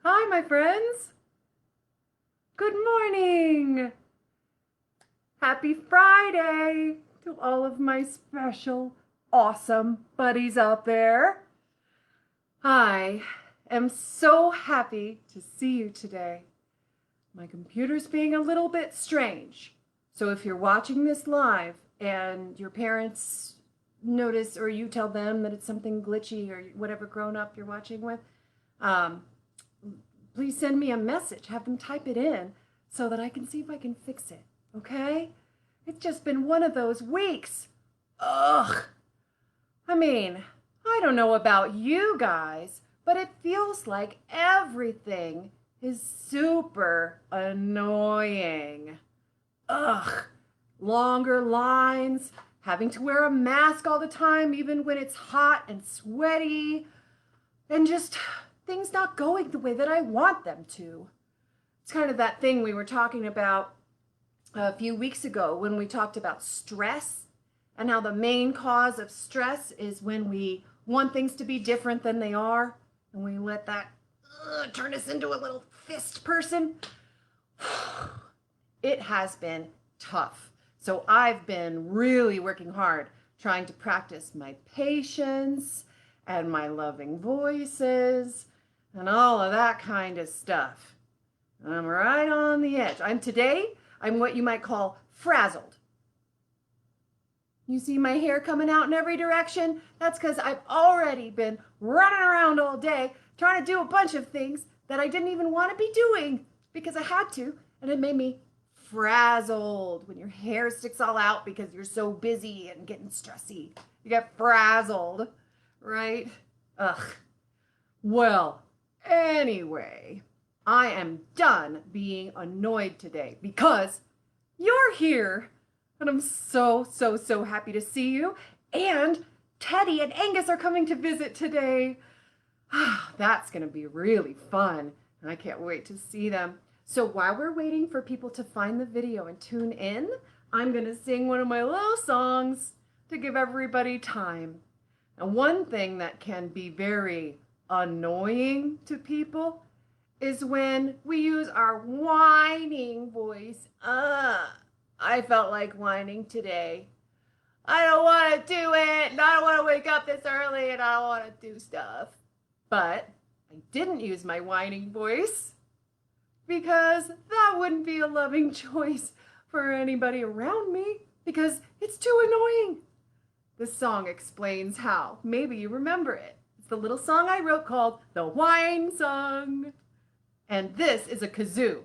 Hi, my friends. Good morning. Happy Friday to all of my special, awesome buddies out there. I am so happy to see you today. My computer's being a little bit strange. So if you're watching this live and your parents notice or you tell them that it's something glitchy or whatever grown up you're watching with, um, please send me a message. Have them type it in so that I can see if I can fix it. Okay? It's just been one of those weeks. Ugh. I don't know about you guys, but it feels like everything is super annoying. Ugh. Longer lines, having to wear a mask all the time, even when it's hot and sweaty, and just things not going the way that I want them to. It's kind of that thing we were talking about a few weeks ago when we talked about stress and how the main cause of stress is when we want things to be different than they are and we let that turn us into a little fist person. It has been tough. So I've been really working hard trying to practice my patience and my loving voices and all of that kind of stuff. I'm right on the edge. I'm what you might call frazzled. You see my hair coming out in every direction? That's because I've already been running around all day trying to do a bunch of things that I didn't even want to be doing because I had to, and it made me frazzled. When your hair sticks all out because you're so busy and getting stressy, you get frazzled, right? Ugh. Well, anyway, I am done being annoyed today because you're here. And I'm so, so, so happy to see you. And Teddy and Angus are coming to visit today. That's going to be really fun. And I can't wait to see them. So while we're waiting for people to find the video and tune in, I'm going to sing one of my little songs to give everybody time. And one thing that can be very annoying to people is when we use our whining voice. I felt like whining today. I don't want to do it, and I don't want to wake up this early, and I don't want to do stuff. But I didn't use my whining voice because that wouldn't be a loving choice for anybody around me because it's too annoying. This song explains how. Maybe you remember it. It's the little song I wrote called The Whine Song. And this is a kazoo.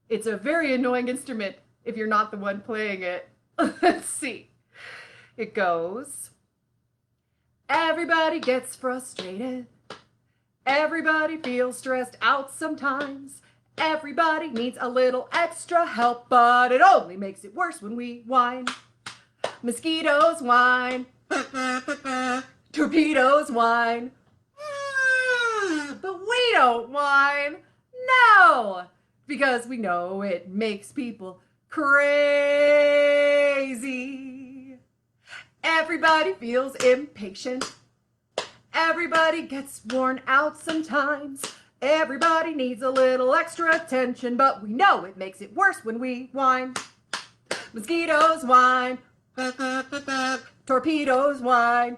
It's a very annoying instrument if you're not the one playing it. Let's see. It goes, everybody gets frustrated. Everybody feels stressed out sometimes. Everybody needs a little extra help, but it only makes it worse when we whine. Mosquitoes whine. Torpedoes whine. But we don't whine. No! Because we know it makes people crazy. Everybody feels impatient. Everybody gets worn out sometimes. Everybody needs a little extra attention, but we know it makes it worse when we whine. Mosquitoes whine. Torpedoes whine.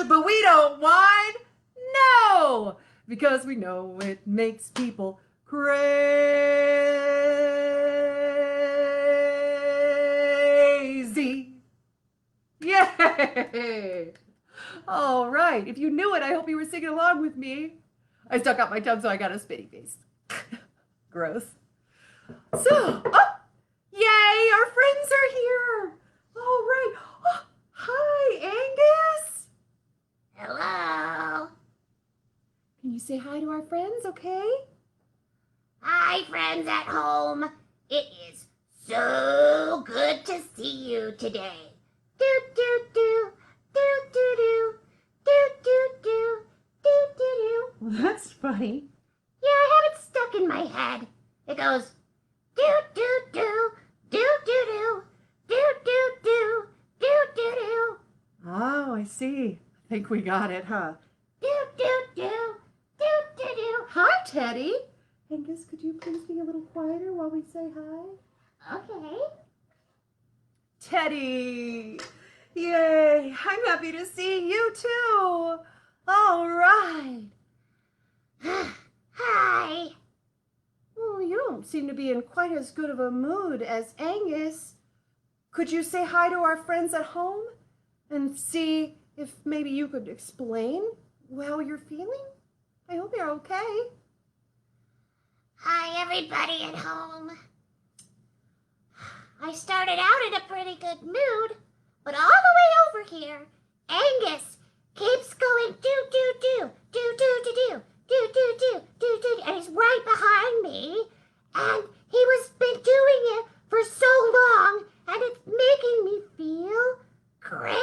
But we don't whine. No! Because we know it makes people crazy. Yay! All right. If you knew it, I hope you were singing along with me. I stuck out my tongue, so I got a spitty face. Gross. So, yay! Our friends are here. All right. Oh, hi, Angus. Hello. Can you say hi to our friends, okay? Hi, friends at home. It is so good to see you today. Do do do do do do do do do do do. Well, that's funny. Yeah, I have it stuck in my head. It goes do do do do do do do do do do do do. Oh, I see. I think we got it, huh? Do do do do do Teddy. Angus, could you please be a little quieter while we say hi? Okay. Teddy! Yay! I'm happy to see you too! All right! Hi. Oh, you don't seem to be in quite as good of a mood as Angus. Could you say hi to our friends at home and see if maybe you could explain how you're feeling? I hope you're okay. Hi, everybody at home. I started out in a pretty good mood, but all the way over here, Angus keeps going do, and he's right behind me, and he was been doing it for so long, and it's making me feel crazy.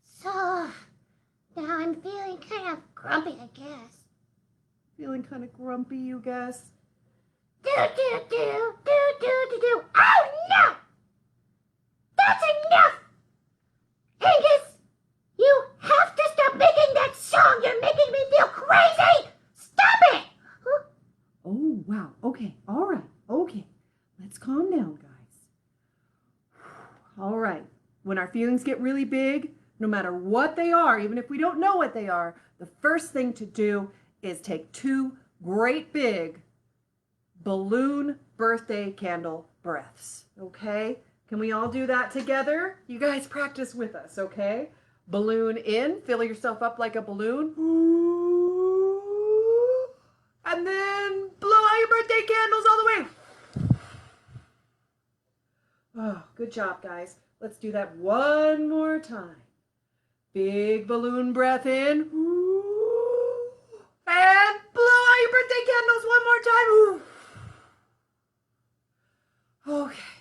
So now I'm feeling kind of grumpy, I guess. Feeling kind of grumpy, you guess? Do. Oh no! That's enough! Angus, you have to stop making that song! You're making me feel crazy! Stop it! Oh, wow. Okay. All right. Okay. Let's calm down, guys. All right. When our feelings get really big, no matter what they are, even if we don't know what they are, the first thing to do is take 2 great big balloon birthday candle breaths. Okay? Can we all do that together? You guys practice with us, okay? Balloon in, fill yourself up like a balloon. And then blow out your birthday candles all the way. Oh, good job, guys. Let's do that one more time. Big balloon breath in. And blow out your birthday candles one more time. Okay.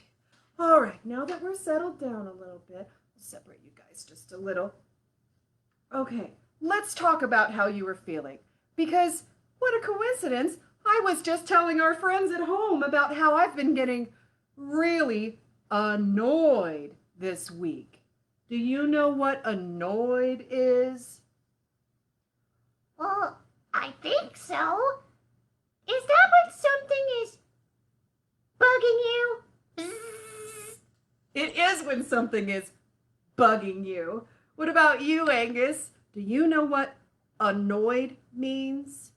All right. Now that we're settled down a little bit, I'll separate you guys just a little. Okay. Let's talk about how you were feeling. Because what a coincidence. I was just telling our friends at home about how I've been getting really annoyed this week. Do you know what annoyed is? Well, I think so. Is that when something is bugging you? Bzzz. It is when something is bugging you. What about you, Angus? Do you know what annoyed means?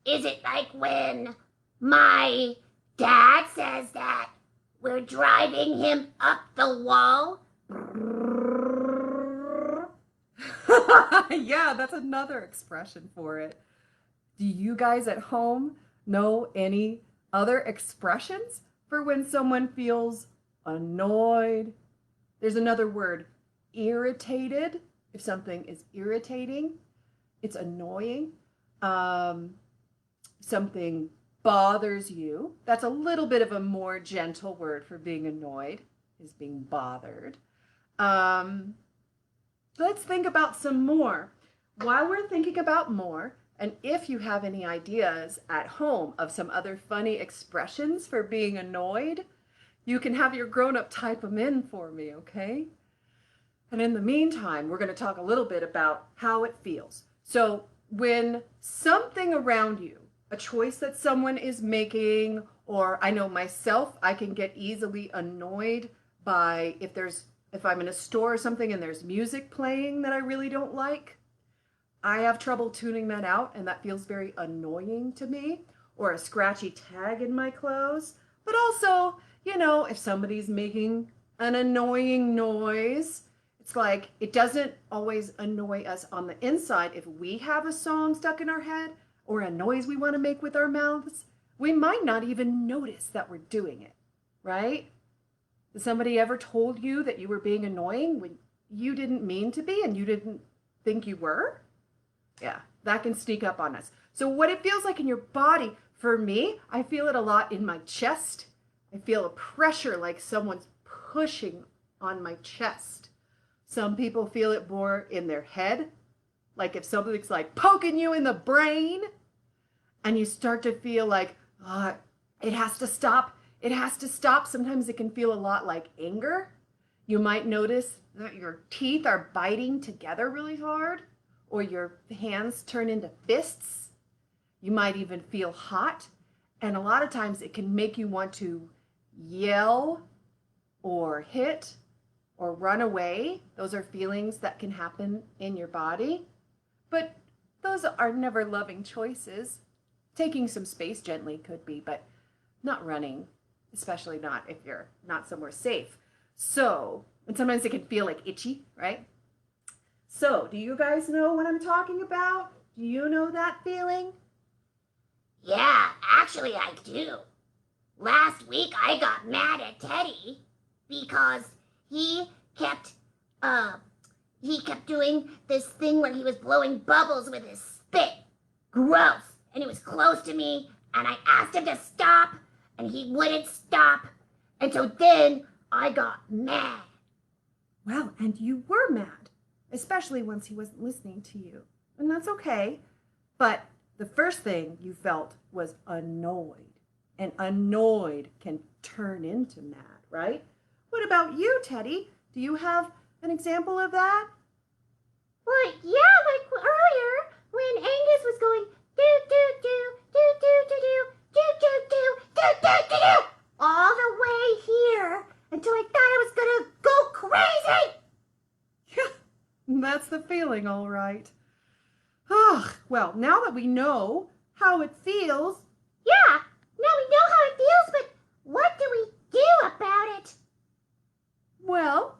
Is it like when my dad says that we're driving him up the wall? Yeah, that's another expression for it. Do you guys at home know any other expressions for when someone feels annoyed? There's another word, irritated. If something is irritating, it's annoying. Something bothers you. That's a little bit of a more gentle word for being annoyed, is being bothered. Let's think about some more. While we're thinking about more, and if you have any ideas at home of some other funny expressions for being annoyed, you can have your grown-up type them in for me, okay? And in the meantime, we're going to talk a little bit about how it feels. So when something around you, a choice that someone is making, or I know myself, I can get easily annoyed by if I'm in a store or something and there's music playing that I really don't like. I have trouble tuning that out, and that feels very annoying to me. Or a scratchy tag in my clothes. But also, if somebody's making an annoying noise, it's like it doesn't always annoy us on the inside. If we have a song stuck in our head or a noise we want to make with our mouths, we might not even notice that we're doing it, right? Has somebody ever told you that you were being annoying when you didn't mean to be and you didn't think you were? Yeah, that can sneak up on us. So what it feels like in your body, for me, I feel it a lot in my chest. I feel a pressure like someone's pushing on my chest. Some people feel it more in their head, like if something's like poking you in the brain, and you start to feel like, it has to stop. It has to stop. Sometimes it can feel a lot like anger. You might notice that your teeth are biting together really hard. or your hands turn into fists. You might even feel hot. And a lot of times it can make you want to yell or hit or run away. Those are feelings that can happen in your body. But those are never loving choices. Taking some space gently could be, but not running, especially not if you're not somewhere safe. So, and sometimes it can feel like itchy, right? So, do you guys know what I'm talking about? Do you know that feeling? Yeah, actually I do. Last week I got mad at Teddy because he kept doing this thing where he was blowing bubbles with his spit. Gross. And he was close to me and I asked him to stop and he wouldn't stop. And so then I got mad. Well, and you were mad, especially once he wasn't listening to you. And that's okay. But the first thing you felt was annoyed. And annoyed can turn into mad, right? What about you, Teddy? Do you have an example of that? Well, yeah, like earlier when Angus was going do do do do do do do do do do do do do do all the way here until I thought I was gonna go crazy. Yeah, that's the feeling, all right. Ah, well, now that we know how it feels. Yeah, now we know how it feels, but what do we do about it? Well,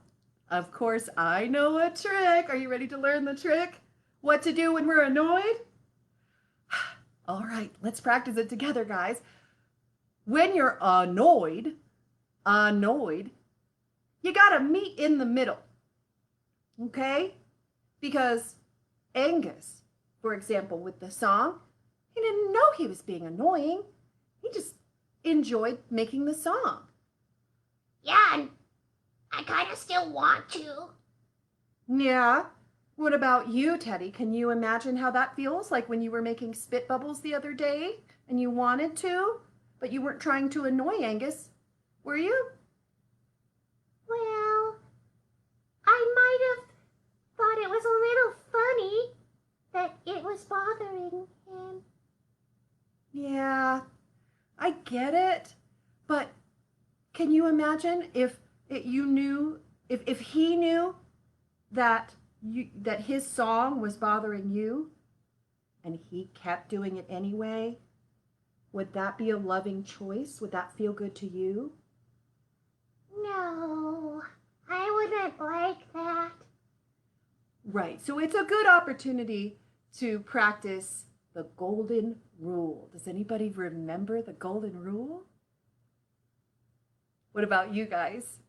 of course, I know a trick. Are you ready to learn the trick? What to do when we're annoyed? All right, let's practice it together, guys. When you're annoyed, you gotta meet in the middle, okay? Because Angus, for example, with the song, he didn't know he was being annoying. He just enjoyed making the song. Yeah, and I kind of still want to. Yeah. What about you, Teddy? Can you imagine how that feels like when you were making spit bubbles the other day and you wanted to, but you weren't trying to annoy Angus, were you? Well, I might have thought it was a little funny that it was bothering him. Yeah, I get it. But can you imagine if you knew, if he knew that that his song was bothering you and he kept doing it anyway? Would that be a loving choice? Would that feel good to you? No, I wouldn't like that. Right. So it's a good opportunity to practice the golden rule. Does anybody remember the golden rule? What about you guys?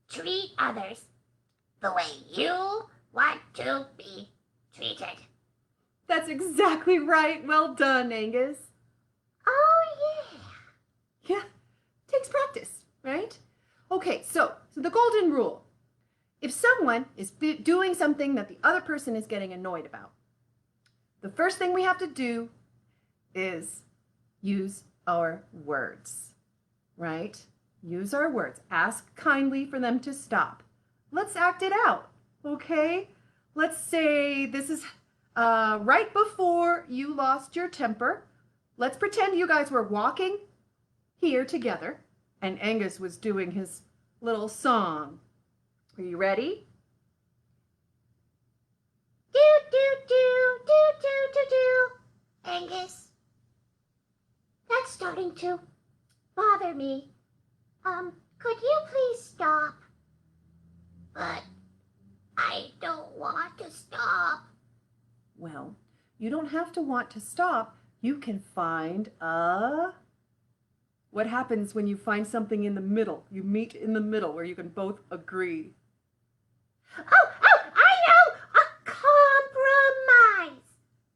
Treat others the way you want to be treated. That's exactly right. Well done, Angus. Oh, yeah. Yeah, takes practice, right? Okay, so the golden rule. If someone is doing something that the other person is getting annoyed about, the first thing we have to do is use our words, right? Use our words. Ask kindly for them to stop. Let's act it out, okay? Let's say this is right before you lost your temper. Let's pretend you guys were walking here together and Angus was doing his little song. Are you ready? Do, do, do, do, do, do, do. Angus, that's starting to bother me. Could you please stop? But I don't want to stop. Well, you don't have to want to stop. You can find a... What happens when you find something in the middle? You meet in the middle where you can both agree. Oh, I know! A compromise!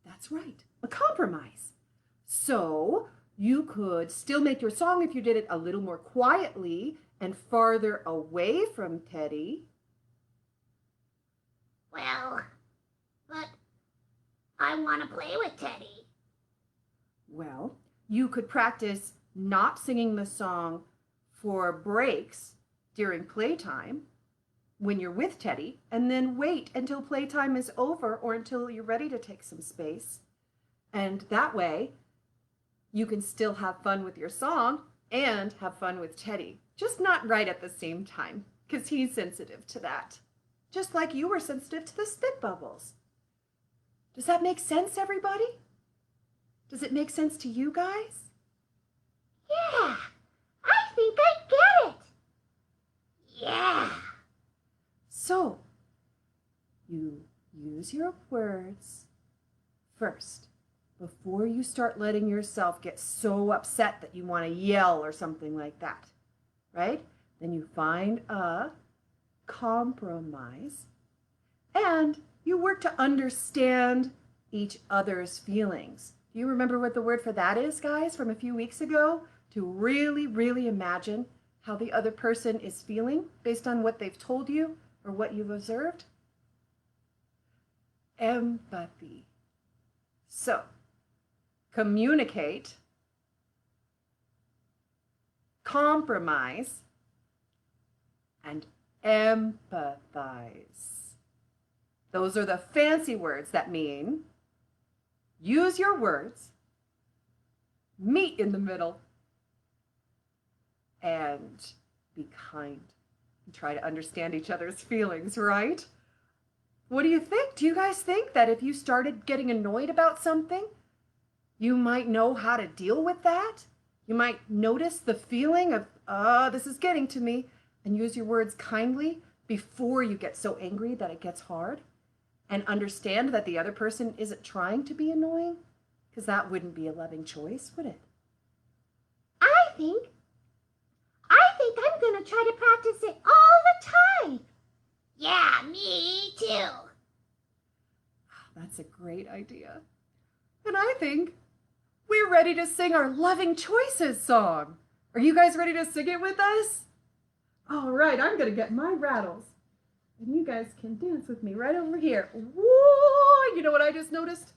That's right, a compromise. So you could still make your song if you did it a little more quietly and farther away from Teddy. Well, but I want to play with Teddy. Well, you could practice not singing the song for breaks during playtime. when you're with Teddy, and then wait until playtime is over or until you're ready to take some space. And that way, you can still have fun with your song and have fun with Teddy. Just not right at the same time, because he's sensitive to that. Just like you were sensitive to the spit bubbles. Does that make sense, everybody? Does it make sense to you guys? Yeah, I think I get it. Yeah. So, you use your words first before you start letting yourself get so upset that you want to yell or something like that, right? Then you find a compromise and you work to understand each other's feelings. Do you remember what the word for that is, guys, from a few weeks ago? To really, really imagine how the other person is feeling based on what they've told you or what you've observed? Empathy. So, communicate, compromise, and empathize. Those are the fancy words that mean use your words, meet in the middle, and be kind. And try to understand each other's feelings, right? What do you think? Do you guys think that if you started getting annoyed about something, you might know how to deal with that? You might notice the feeling of, this is getting to me, and use your words kindly before you get so angry that it gets hard, and understand that the other person isn't trying to be annoying, because that wouldn't be a loving choice, would it? I think I'm gonna try to practice it all the time. Yeah, me too. That's a great idea. And I think we're ready to sing our Loving Choices song. Are you guys ready to sing it with us? All right, I'm going to get my rattles. And you guys can dance with me right over here. Whoa! You know what I just noticed?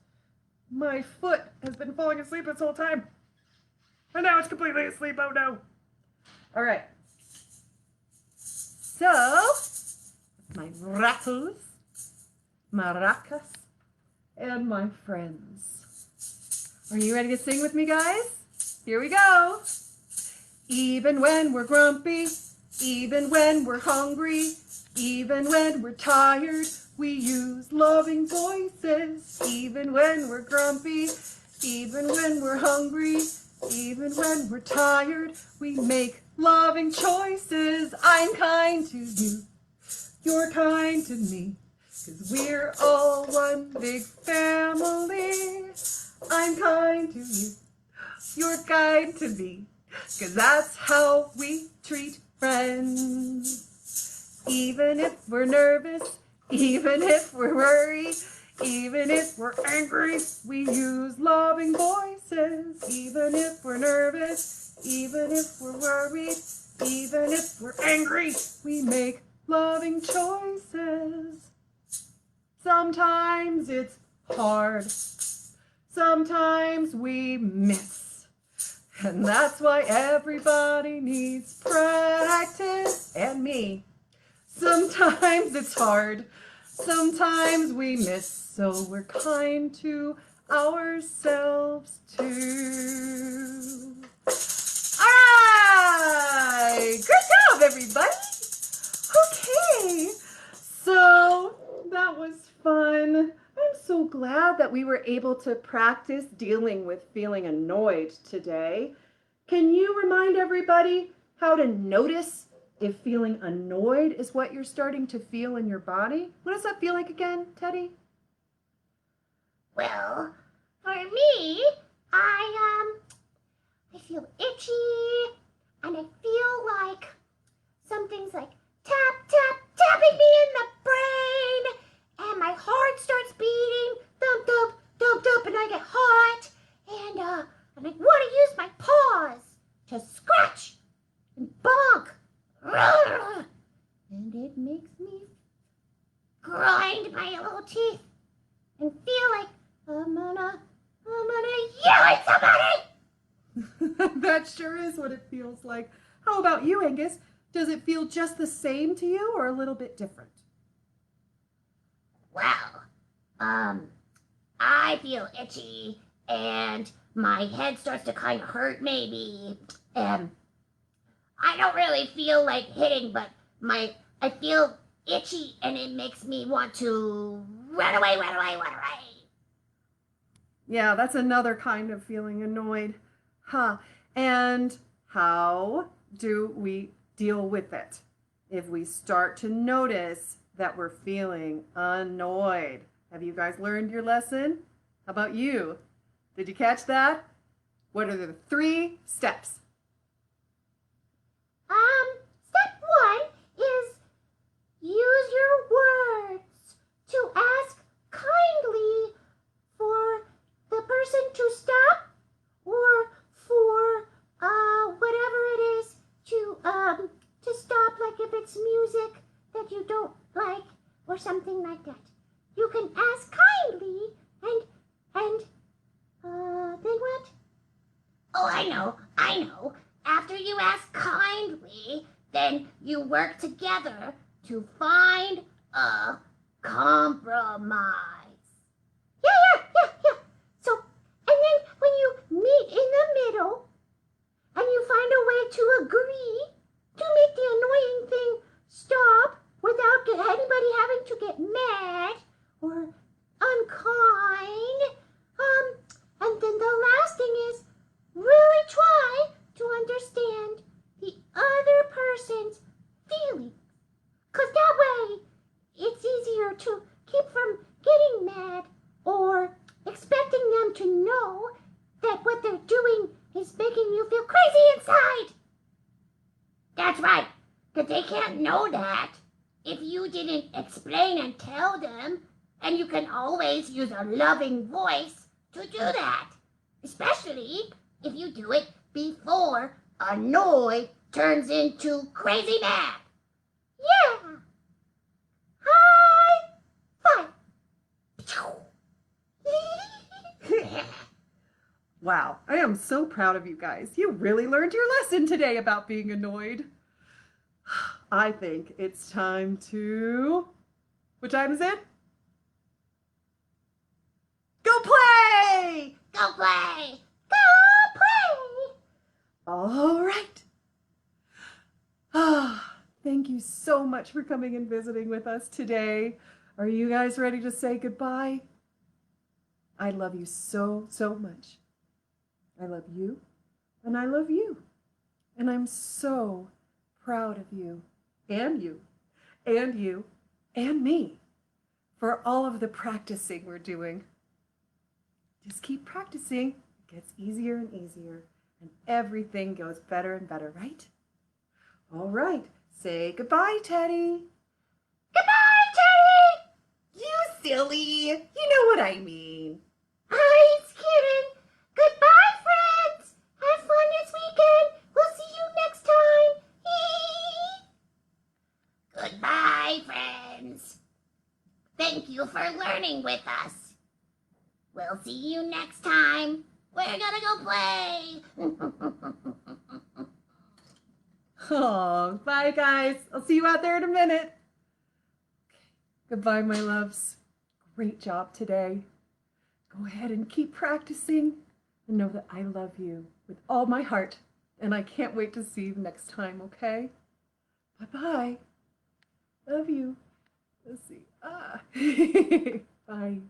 My foot has been falling asleep this whole time. And now it's completely asleep. Oh no. All right. So, my rattles, maracas, and my friends. Are you ready to sing with me, guys? Here we go. Even when we're grumpy, even when we're hungry, even when we're tired, we use loving voices. Even when we're grumpy, even when we're hungry, even when we're tired, we make loving choices. I'm kind to you, you're kind to me, 'cause we're all one big family. I'm kind to you, you're kind to me, 'cause that's how we treat friends. Even if we're nervous, even if we're worried, even if we're angry, we use loving voices. Even if we're nervous, even if we're worried, even if we're angry, we make loving choices. Sometimes it's hard. Sometimes we miss. And that's why everybody needs practice. And me. Sometimes it's hard. Sometimes we miss. So we're kind to ourselves too. All right. Good job, everybody. Okay. So that was fun. I'm so glad that we were able to practice dealing with feeling annoyed today. Can you remind everybody how to notice if feeling annoyed is what you're starting to feel in your body? What does that feel like again, Teddy? Well, for me, I feel itchy, and I feel like something's like tapping me in the brain, and my heart starts beating, thump, thump, thump, thump, and I get hot, and I want to use my paws to scratch and bonk, and it makes me grind my little teeth and feel like I'm gonna yell at somebody. That sure is what it feels like. How about you, Angus? Does it feel just the same to you or a little bit different? Well, I feel itchy and my head starts to kind of hurt maybe. And I don't really feel like hitting, but I feel itchy and it makes me want to run away, run away, run away. Yeah, that's another kind of feeling annoyed. Huh. And how do we deal with it if we start to notice that we're feeling annoyed? Have you guys learned your lesson? How about you? Did you catch that? What are the 3 steps? Step 1 is use your words to ask kindly for the person to stop or for whatever it is to stop, like if it's music that you don't like or something like that. You can ask kindly and then what? Oh, I know. After you ask kindly, then you work together to find a compromise. Yeah. So, and then when you meet in the middle and you find a way to agree to make the annoying thing stop without anybody having to get mad or unkind, and then the last thing is really try to understand the other person's feelings. Because that way it's easier to keep from getting mad or expecting them to know that what they're doing is making you feel crazy inside. That's right, because they can't know that if you didn't explain and tell them, and you can always use a loving voice to do that, especially if you do it before annoyed turns into crazy mad. Yeah! High five! Wow, I am so proud of you guys. You really learned your lesson today about being annoyed. I think it's time to... What time is it? Go play! Go play! Go play! All right. Thank you so much for coming and visiting with us today. Are you guys ready to say goodbye? I love you so, so much. I love you, and I love you. And I'm so proud of you, and you, and you, and me for all of the practicing we're doing. Just keep practicing. It gets easier and easier, and everything goes better and better, right? All right. Say goodbye, Teddy. Goodbye, Teddy! You silly. You know what I mean. I was kidding. Goodbye, friends. Have fun this weekend. We'll see you next time. Goodbye, friends. Thank you for learning with us. We'll see you next time. We're gonna go play. Oh, bye, guys. I'll see you out there in a minute. Okay. Goodbye, my loves. Great job today. Go ahead and keep practicing and know that I love you with all my heart. And I can't wait to see you next time, okay? Bye-bye. Love you. Let's see. Bye.